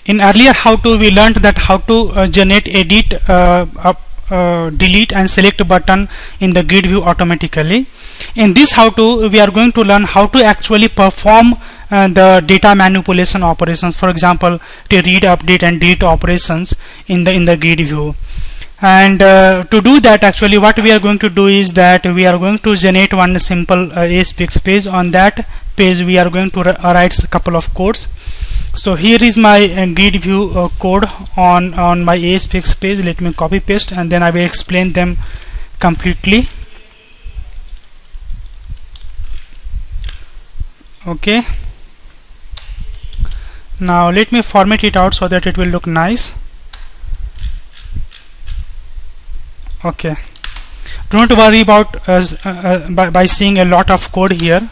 In earlier how to, we learned that how to generate, edit, delete and select button in the grid view automatically. In this how to, we are going to learn how to actually perform the data manipulation operations, for example to read, update and delete operations in the grid view. And to do that, actually what we are going to do is that we are going to generate one simple ASPX page. On that page we are going to write a couple of codes. So here is my grid view code on my ASPX page. Let me copy paste and then I will explain them completely. Okay, now let me format it out so that it will look nice. Okay, don't worry about by seeing a lot of code here.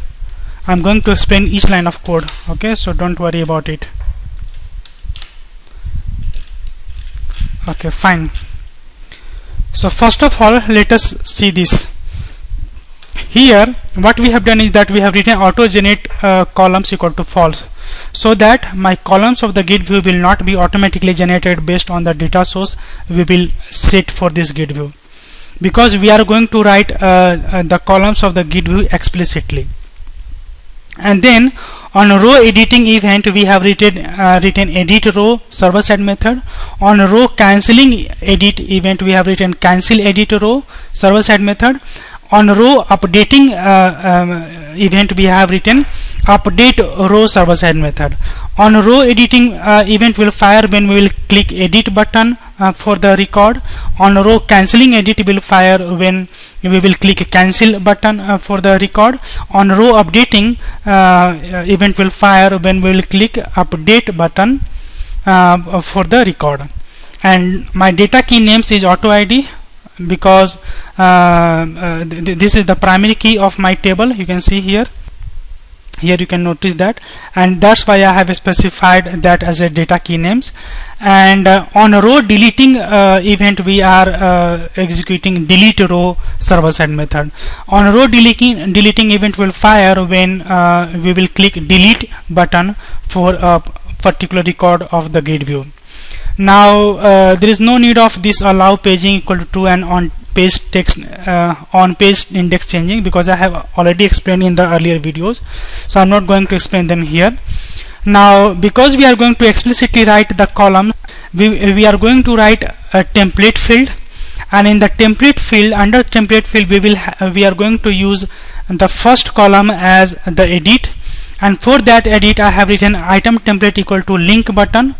I'm going to explain each line of code. Okay, so don't worry about it. Okay, fine. So first of all, let us see this. Here what we have done is that we have written auto generate columns equal to false, so that my columns of the grid view will not be automatically generated based on the data source we will set for this grid view, because we are going to write the columns of the grid view explicitly. And then on row editing event we have written edit row server side method. On row cancelling edit event we have written cancel edit row server side method. On row updating event we have written update row server side method. On row editing event will fire when we will click edit button for the record. On row cancelling edit will fire when we will click cancel button for the record. On row updating event will fire when we will click update button for the record. And my data key names is auto ID, because this is the primary key of my table. You can see here you can notice that, and that's why I have specified that as a data key names. And on row deleting event we are executing delete row server side method. On row deleting event will fire when we will click delete button for a particular record of the grid view. Now there is no need of this allow paging equal to true and on page text on page index changing, because I have already explained in the earlier videos, so I'm not going to explain them here. Now because we are going to explicitly write the column, we are going to write a template field, and in the template field, under template field we are going to use the first column as the edit, and for that edit I have written item template equal to link button.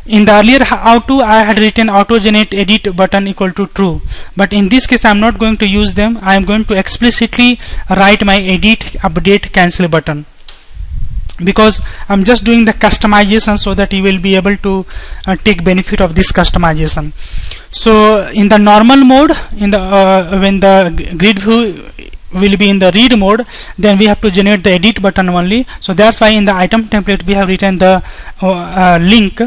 In the earlier how-to I had written auto generate edit button equal to true, but in this case I am not going to use them. I am going to explicitly write my edit, update, cancel button, because I'm just doing the customization so that you will be able to take benefit of this customization. So in the normal mode, in the when the grid view will be in the read mode, then we have to generate the edit button only. So that's why in the item template we have written the link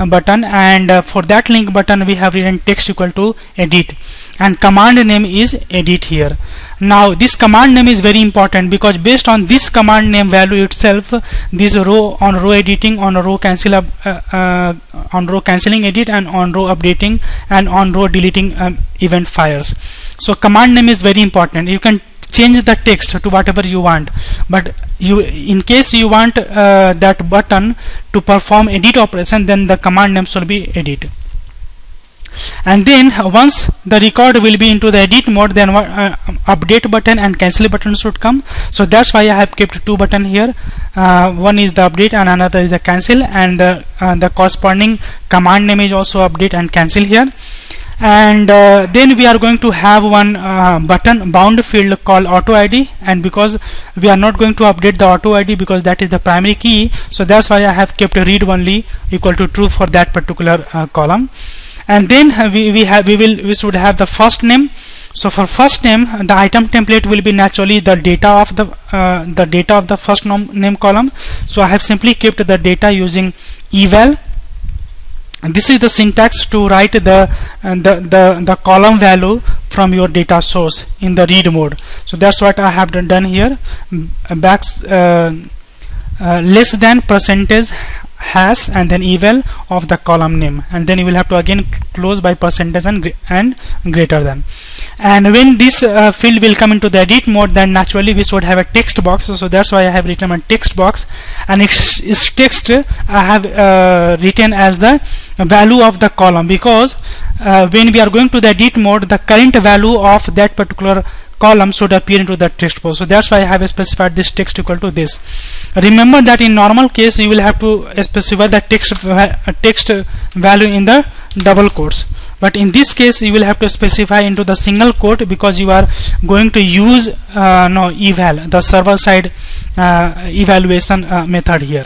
button, and for that link button we have written text equal to edit, and command name is edit here. Now this command name is very important, because based on this command name value itself, this row on row editing, on row cancel on row cancelling edit, and on row updating and on row deleting event fires. So command name is very important. You can change the text to whatever you want, but in case you want that button to perform edit operation, then the command name should be edit. And then once the record will be into the edit mode, then update button and cancel button should come. So that's why I have kept two buttons here. One is the update and another is the cancel, and the corresponding command name is also update and cancel here. And then we are going to have one button bound field called auto ID, and because we are not going to update the auto ID because that is the primary key, so that's why I have kept read only equal to true for that particular column. And then we should have the first name. So for first name, the item template will be naturally the data of the first name column. So I have simply kept the data using eval. And this is the syntax to write the column value from your data source in the read mode. So that's what I have done here. Less than percentage hash and then eval of the column name, and then you will have to again close by percentage and greater than. And when this field will come into the edit mode, then naturally we should have a text box. So that's why I have written a text box, and its text I have written as the value of the column, because when we are going to the edit mode, the current value of that particular column should appear into the text box. So that's why I have specified this text equal to this. Remember that in normal case you will have to specify the text value in the double quotes, but in this case you will have to specify into the single quote, because you are going to use eval, the server side evaluation method here.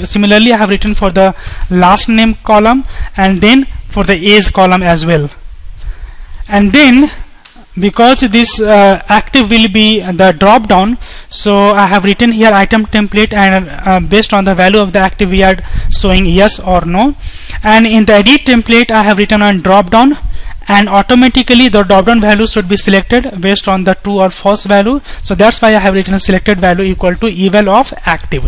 Similarly, I have written for the last name column and then for the age column as well. And then because this active will be the drop down, so I have written here item template, and based on the value of the active we are showing yes or no. And in the edit template I have written on drop down, and automatically the drop down value should be selected based on the true or false value. So that's why I have written a selected value equal to eval of active,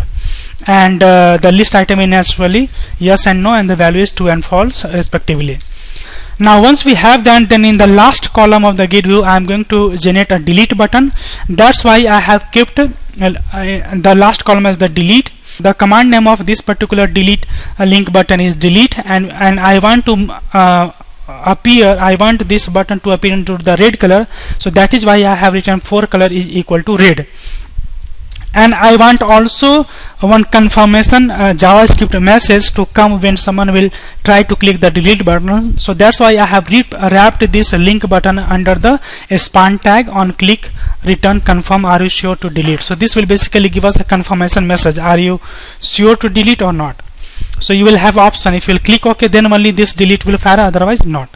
and the list item is naturally yes and no, and the value is true and false respectively. Now once we have that, then in the last column of the GridView I am going to generate a delete button. That's why I have kept the last column as the delete. The command name of this particular delete link button is delete, and I want to I want this button to appear into the red color. So that is why I have written for color is equal to red. And I want also one confirmation JavaScript message to come when someone will try to click the delete button. So that's why I have wrapped this link button under the span tag on click return confirm are you sure to delete. So this will basically give us a confirmation message, are you sure to delete or not. So you will have option, if you will click OK, then only this delete will fire, otherwise not.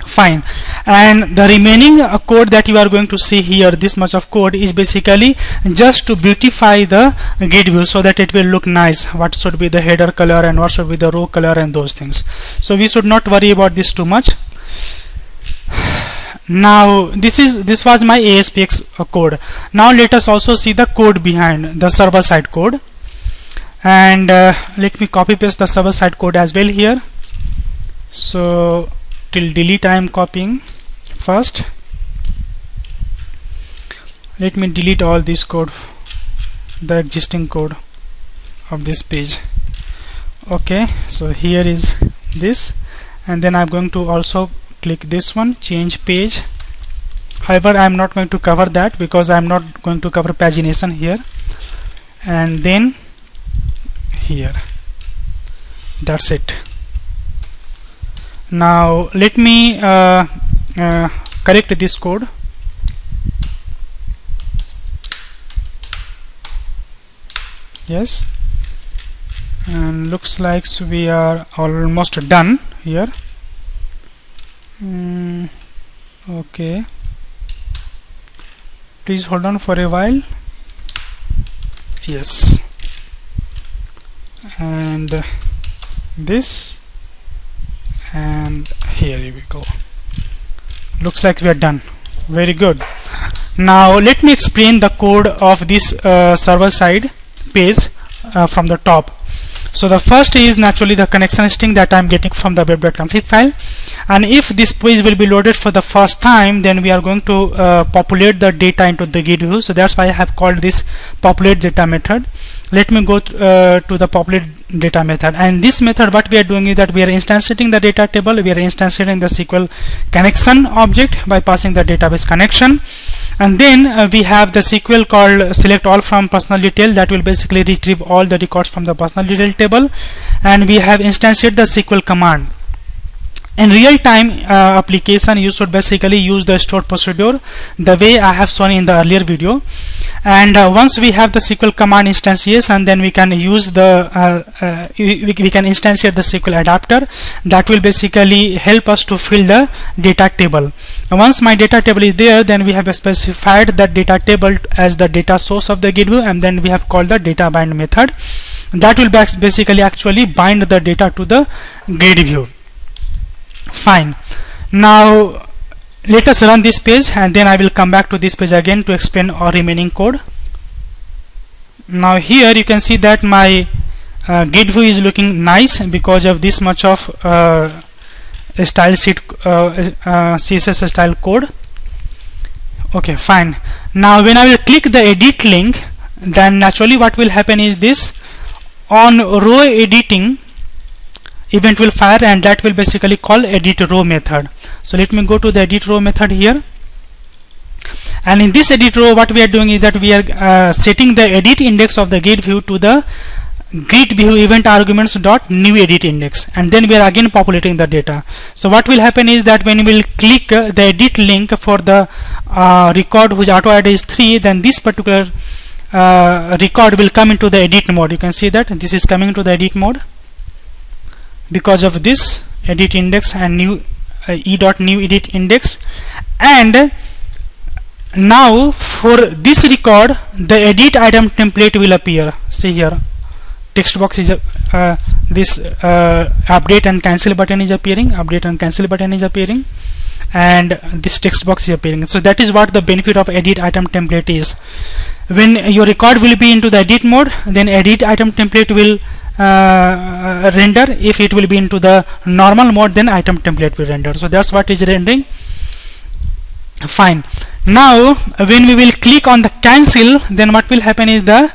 Fine. And the remaining code that you are going to see here, this much of code, is basically just to beautify the GridView so that it will look nice. What should be the header color and what should be the row color and those things. So we should not worry about this too much. Now this was my ASPX code. Now let us also see the code behind the server side code, and let me copy paste the server side code as well here. So till delete I am copying first. Let me delete all this code, the existing code of this page. Okay, so here is this, and then I'm going to also click this one, change page. However, I am not going to cover that because I am not going to cover pagination here. And then here, that's it. Now let me correct this code. Yes, and looks like we are almost done here. Okay, please hold on for a while. Yes, and this, and here we go. Looks like we are done. Very good. Now let me explain the code of this server side page from the top. So the first is naturally the connection string that I am getting from the web.config file, and if this page will be loaded for the first time, then we are going to populate the data into the GridView. So that's why I have called this populate data method. Let me go to the populate data method, and this method, what we are doing is that we are instantiating the data table, we are instantiating the SQL connection object by passing the database connection, and then we have the SQL called select all from personal detail that will basically retrieve all the records from the personal detail table, and we have instantiated the SQL command. In real-time application, you should basically use the stored procedure the way I have shown in the earlier video. And once we have the SQL command instantiation, then we can use the we can instantiate the SQL adapter that will basically help us to fill the data table. Once my data table is there, then we have specified that data table as the data source of the GridView, and then we have called the data bind method that will basically actually bind the data to the GridView. Fine. Now let us run this page, and then I will come back to this page again to explain our remaining code. Now here you can see that my GridView is looking nice because of this much of style sheet CSS style code. Okay, fine. Now when I will click the edit link, then naturally what will happen is this: on row editing event will fire, and that will basically call edit row method. So let me go to the edit row method here, and in this edit row what we are doing is that we are setting the edit index of the GridView to the GridView event arguments dot new edit index, and then we are again populating the data. So what will happen is that when we will click the edit link for the record whose auto ID is 3, then this particular record will come into the edit mode. You can see that this is coming to the edit mode because of this edit index and new e.new edit index. And now for this record the edit item template will appear. See here, text box is this update and cancel button is appearing, update and cancel button is appearing, and this text box is appearing. So that is what the benefit of edit item template is. When your record will be into the edit mode, then edit item template will render. If it will be into the normal mode, then item template will render. So that's what is rendering. Fine. Now when we will click on the cancel, then what will happen is that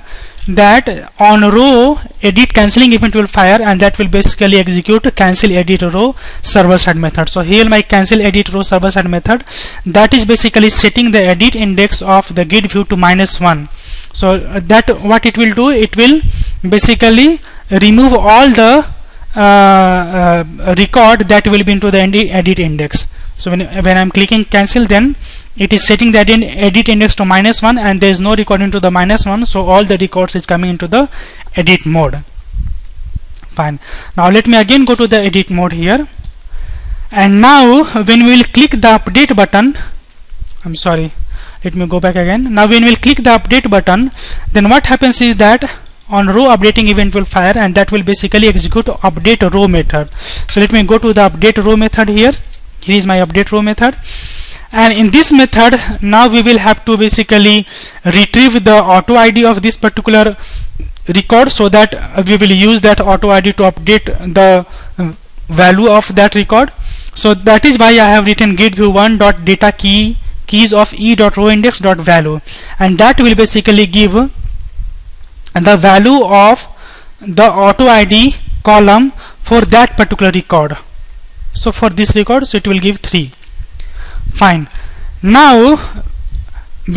on row edit cancelling event will fire, and that will basically execute cancel edit row server side method. So here my cancel edit row server side method, that is basically setting the edit index of the GridView to -1. So that what it will do, it will basically remove all the record that will be into the edit index. So when I'm clicking cancel, then it is setting the edit index to -1, and there is no record into the -1, so all the records is coming into the edit mode. Fine. Now let me again go to the edit mode here, and now when we will click the update button, I'm sorry, let me go back again. Now when we will click the update button, then what happens is that on row updating event will fire, and that will basically execute update row method. So let me go to the update row method here. Here is my update row method, and in this method now we will have to basically retrieve the auto ID of this particular record, so that we will use that auto ID to update the value of that record. So that is why I have written GridView1.data keys of e.rowindex.value, and that will basically give the value of the auto ID column for that particular record. So for this record, so it will give 3. Fine. Now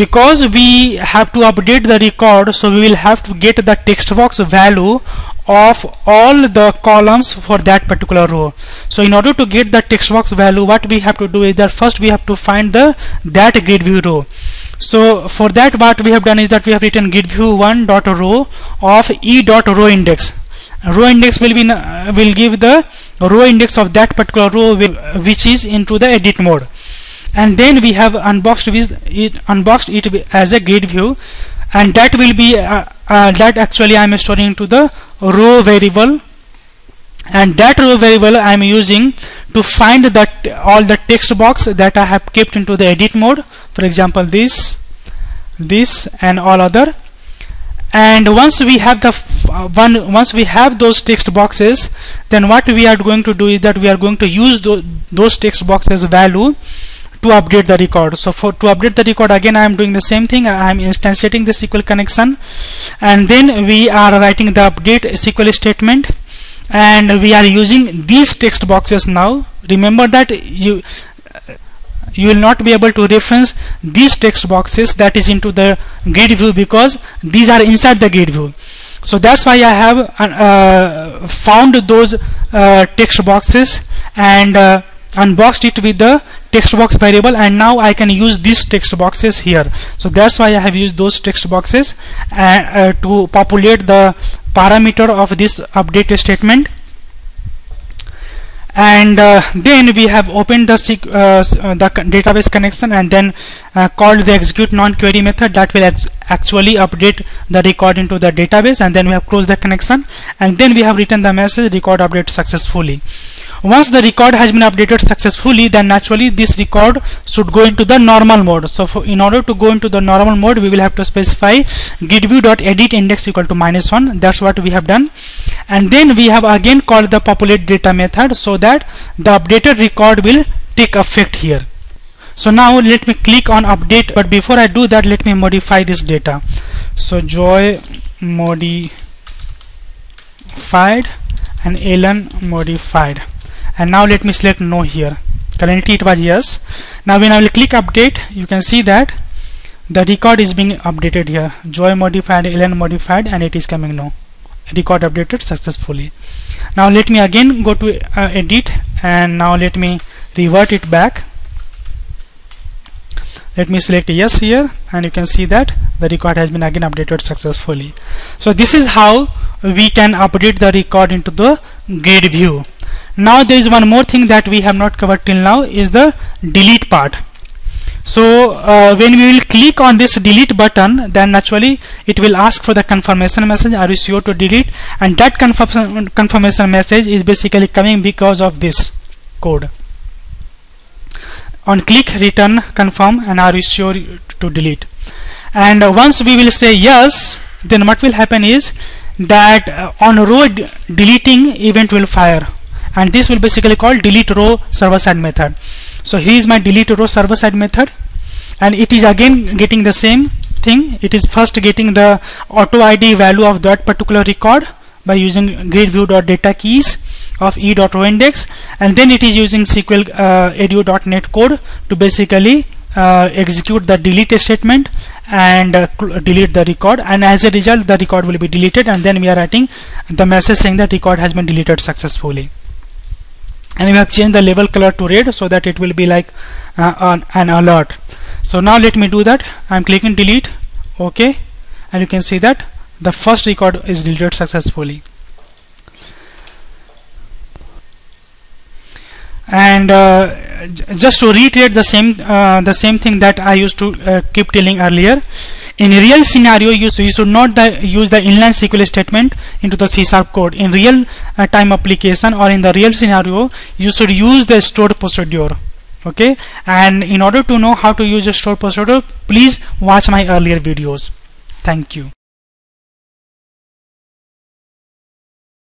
because we have to update the record, so we will have to get the text box value of all the columns for that particular row. So in order to get the text box value, what we have to do is that first we have to find that GridView row. So for that, what we have done is that we have written GridView1.row of e.rowindex. Row index will give the row index of that particular row which is into the edit mode, and then we have unboxed it as a GridView, and that will be that actually I am storing into the row variable, and that row variable I am using to find that all the text box that I have kept into the edit mode, for example this and all other. And once we have those text boxes, then what we are going to do is that we are going to use those text boxes value to update the record. So to update the record, again I am doing the same thing. I am instantiating the SQL connection, and then we are writing the update SQL statement, and we are using these text boxes. Now remember that you will not be able to reference these text boxes that is into the GridView, because these are inside the GridView. So that's why I have found those text boxes and unboxed it with the text box variable, and now I can use these text boxes here. So that's why I have used those text boxes to populate the parameter of this update statement. And then we have opened the database connection, and then called the execute non-query method that will actually update the record into the database, and then we have closed the connection, and then we have written the message record update successfully. Once the record has been updated successfully, then naturally this record should go into the normal mode. So in order to go into the normal mode, we will have to specify GridView.edit index equal to -1. That's what we have done. and then we have again called the populate data method, so that the updated record will take effect here. So now let me click on update, but before I do that, let me modify this data. So Joy modified and Ellen modified, and now let me select no here. Currently it was yes. Now when I will click update, you can see that the record is being updated here. Joy modified, Ellen modified, and it is coming no. Record updated successfully. Now let me again go to edit, and now let me revert it back. Let me select yes here, and you can see that the record has been again updated successfully. So this is how we can update the record into the grid view. Now there is one more thing that we have not covered till now, is the delete part. So when we will click on this delete button, then naturally it will ask for the confirmation message, are you sure to delete, and that confirmation message is basically coming because of this code. On click return confirm, and are you sure to delete, and once we will say yes, then what will happen is that on row deleting event will fire, and this will basically call delete row server side method. So here is my delete row server side method, and it is again getting the same thing. It is first getting the auto ID value of that particular record by using gridview.data keys of e.rowindex, and then it is using SQL edu.net code to basically execute the delete statement and delete the record, and as a result the record will be deleted, and then we are writing the message saying that record has been deleted successfully. And we have changed the label color to red so that it will be like an alert. So now let me do that. I'm clicking delete, okay, and you can see that the first record is deleted successfully. And just to reiterate the same thing that I used to keep telling earlier, in a real scenario you should not use the inline SQL statement into the C# code. In real time application or in the real scenario, you should use the stored procedure. Okay, and in order to know how to use a stored procedure, please watch my earlier videos. Thank you.